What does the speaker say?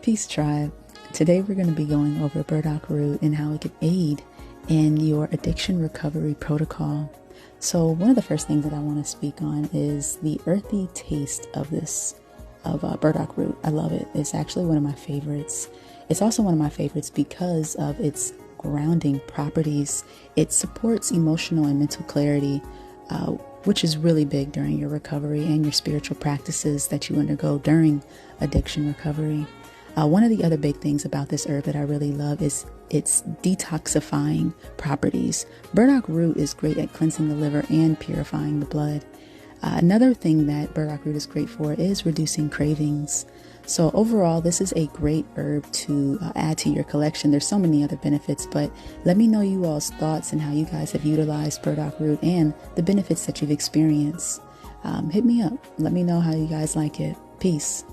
Peace tribe. Today we're going to be going over burdock root and how it can aid in your addiction recovery protocol. So one of the first things that I want to speak on is the earthy taste of burdock root. I love it. It's actually one of my favorites. It's also one of my favorites because of its grounding properties. It supports emotional and mental clarity, which is really big during your recovery and your spiritual practices that you undergo during addiction recovery. One of the other big things about this herb that I really love is its detoxifying properties. Burdock root is great at cleansing the liver and purifying the blood. Another thing that burdock root is great for is reducing cravings. So overall, this is a great herb to add to your collection. There's so many other benefits, but let me know you all's thoughts and how you guys have utilized burdock root and the benefits that you've experienced. Hit me up. Let me know how you guys like it. Peace.